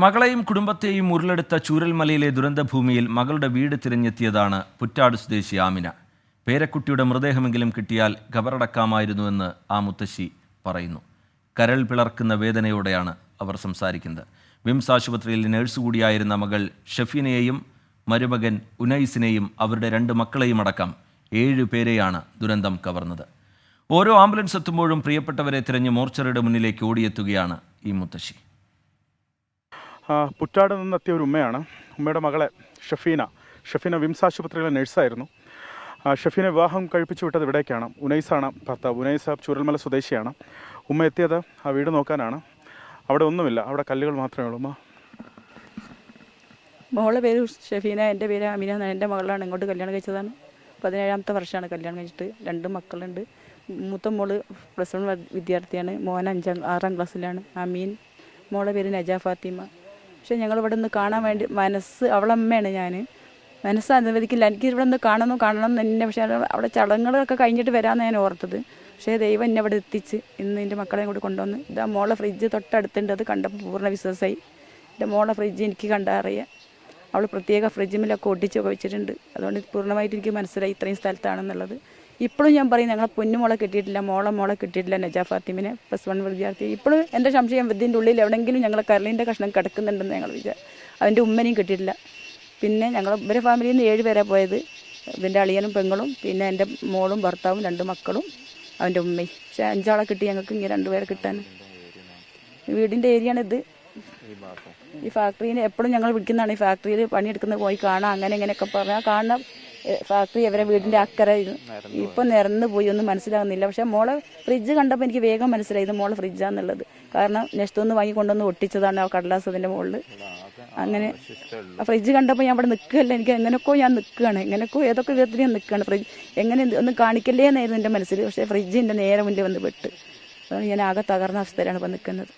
മകളെയും കുടുംബത്തെയും ഉരുളെടുത്ത ചൂരൽമലയിലെ ദുരന്തഭൂമിയിൽ മകളുടെ വീട് തിരഞ്ഞെത്തിയതാണ് പുറ്റാട് സ്വദേശി ആമിന. പേരക്കുട്ടിയുടെ മൃതദേഹമെങ്കിലും കിട്ടിയാൽ ഖബറടക്കാമായിരുന്നുവെന്ന് ആ മുത്തശ്ശി പറയുന്നു. കരൾ പിളർക്കുന്ന വേദനയോടെയാണ് അവർ സംസാരിക്കുന്നത്. വിംസ് ആശുപത്രിയിൽ നഴ്സ് കൂടിയായിരുന്ന മകൾ ഷഫീനയെയും മരുമകൻ ഉനൈസിനെയും അവരുടെ 2 മക്കളെയും അടക്കം 7 പേരെയാണ് ദുരന്തം കവർന്നത്. ഓരോ ആംബുലൻസ് എത്തുമ്പോഴും പ്രിയപ്പെട്ടവരെ തിരഞ്ഞ് മോർച്ചറിയുടെ മുന്നിലേക്ക് ഓടിയെത്തുകയാണ് ഈ മുത്തശ്ശി. പുറ്റാട് നിന്നെത്തിയ ഒരു ഉമ്മയാണ്. ഉമ്മയുടെ മകളെ ഷഫീന വിംസ് ആശുപത്രിയിലെ നഴ്സായിരുന്നു. ഷഫീനെ വിവാഹം കഴിപ്പിച്ചു വിട്ടത് ഇവിടേക്കാണ്. ഉനൈസാണ് ഭർത്താവ്. ഉനൈസ് ചൂരൽമല സ്വദേശിയാണ്. ഉമ്മ എത്തിയത് ആ വീട് നോക്കാനാണ്. അവിടെ ഒന്നുമില്ല, അവിടെ കല്ലുകൾ മാത്രമേ ഉള്ളൂ. മോളുടെ പേര് ഷഫീന, എൻ്റെ പേര് അമീന. എൻ്റെ മകളാണ്. ഇങ്ങോട്ട് കല്യാണം കഴിച്ചതാണ്. 17ാമത്തെ വർഷമാണ് കല്യാണം കഴിച്ചിട്ട്. 2 മക്കളുണ്ട്. മൂത്ത മോള് +1 വിദ്യാർത്ഥിയാണ്. മോൻ 6ാം ക്ലാസ്സിലാണ്. അമീൻ. മോളുടെ പേര് നജാ ഫാത്തിമ. പക്ഷേ ഞങ്ങളിവിടെ നിന്ന് കാണാൻ വേണ്ടി അവളമ്മയാണ്. ഞാൻ മനസ്സ് അനുവദിക്കില്ല. എനിക്ക് ഇവിടെ നിന്ന് കാണണം തന്നെ. പക്ഷേ അവിടെ ചടങ്ങുകളൊക്കെ കഴിഞ്ഞിട്ട് വരാമെന്ന് ഞാൻ ഓർത്തത്. പക്ഷേ ദൈവം എന്നെ ഇവിടെ എത്തിച്ച് ഇന്ന് എൻ്റെ മക്കളെയും കൂടി കൊണ്ടുവന്ന് ഇതാ മോളെ ഫ്രിഡ്ജ് തൊട്ടടുത്തുണ്ട്. അത് കണ്ടപ്പോൾ പൂർണ്ണ വിശ്വാസമായി. എൻ്റെ മോളെ ഫ്രിഡ്ജ് എനിക്ക് കണ്ടറിയാം. അവൾ പ്രത്യേക ഫ്രിഡ്ജിമിലൊക്കെ ഒട്ടിച്ചൊക്കെ വെച്ചിട്ടുണ്ട്. അതുകൊണ്ട് പൂർണ്ണമായിട്ട് എനിക്ക് മനസ്സിലായി ഇത്രയും സ്ഥലത്താണെന്നുള്ളത്. ഇപ്പോഴും ഞാൻ പറയും, ഞങ്ങളെ പൊന്നുമോളെ കിട്ടിയിട്ടില്ല, മോളെ കിട്ടിയിട്ടില്ല. നജാ ഫാത്തിമിനെ +1 വിദ്യാർത്ഥി. ഇപ്പോഴും എൻ്റെ സംശയം ഇതിൻ്റെ ഉള്ളിൽ എവിടെയെങ്കിലും ഞങ്ങളെ കരളിൻ്റെ കഷ്ണം കിടക്കുന്നുണ്ടെന്ന് ഞങ്ങൾ അവൻ്റെ ഉമ്മനെയും കിട്ടിയിട്ടില്ല. പിന്നെ ഇവരെ ഫാമിലിയിൽ നിന്ന് 7 പേരാണ് പോയത്. ഇതിൻ്റെ അളിയനും പെങ്ങളും, പിന്നെ എൻ്റെ മോളും ഭർത്താവും 2 മക്കളും അവൻ്റെ ഉമ്മയും. പക്ഷേ 5 ആളെ കിട്ടി ഞങ്ങൾക്ക്. ഇങ്ങനെ 2 പേരെ കിട്ടാൻ. വീടിൻ്റെ ഏരിയയാണിത്. ഈ ഫാക്ടറിയിൽ എപ്പോഴും ഞങ്ങൾ വിളിക്കുന്നതാണ്. ഈ ഫാക്ടറിയിൽ പണിയെടുക്കുന്നത് പോയി കാണാം, അങ്ങനെ ഇങ്ങനെയൊക്കെ പറഞ്ഞാൽ കാണാൻ. ഫാക്ടറി അവരെ വീടിൻ്റെ അക്കരയായിരുന്നു. ഇപ്പം നിരന്ന് പോയി ഒന്നും മനസ്സിലാകുന്നില്ല. പക്ഷേ മോളെ ഫ്രിഡ്ജ് കണ്ടപ്പോൾ എനിക്ക് വേഗം മനസ്സിലായി ഇത് മോളെ ഫ്രിഡ്ജാന്നുള്ളത്. കാരണം നെക്സ്റ്റൊന്ന് വാങ്ങിക്കൊണ്ടൊന്ന് ഒട്ടിച്ചതാണ് ആ കടലാസ് അതിൻ്റെ മുകളിൽ. അങ്ങനെ ആ ഫ്രിഡ്ജ് കണ്ടപ്പോൾ ഞാൻ അവിടെ നിൽക്കുകയല്ല, എനിക്ക് എങ്ങനെയൊക്കെയോ ഞാൻ നിൽക്കുകയാണ്. എങ്ങനെയൊക്കെയോ ഏതൊക്കെ വിധത്തിൽ ഞാൻ നിൽക്കുകയാണ്. ഫ്രിഡ്ജ് എങ്ങനെ ഒന്നും കാണിക്കല്ലേ എന്നായിരുന്നു എൻ്റെ മനസ്സിൽ. പക്ഷേ ഫ്രിഡ്ജിൻ്റെ നേരെ മുന്നിൽ വന്ന് പെട്ട്. അതാണ് ഞാൻ ആകെ തകർന്ന അവസ്ഥയിലാണ് ഇപ്പം നിൽക്കുന്നത്.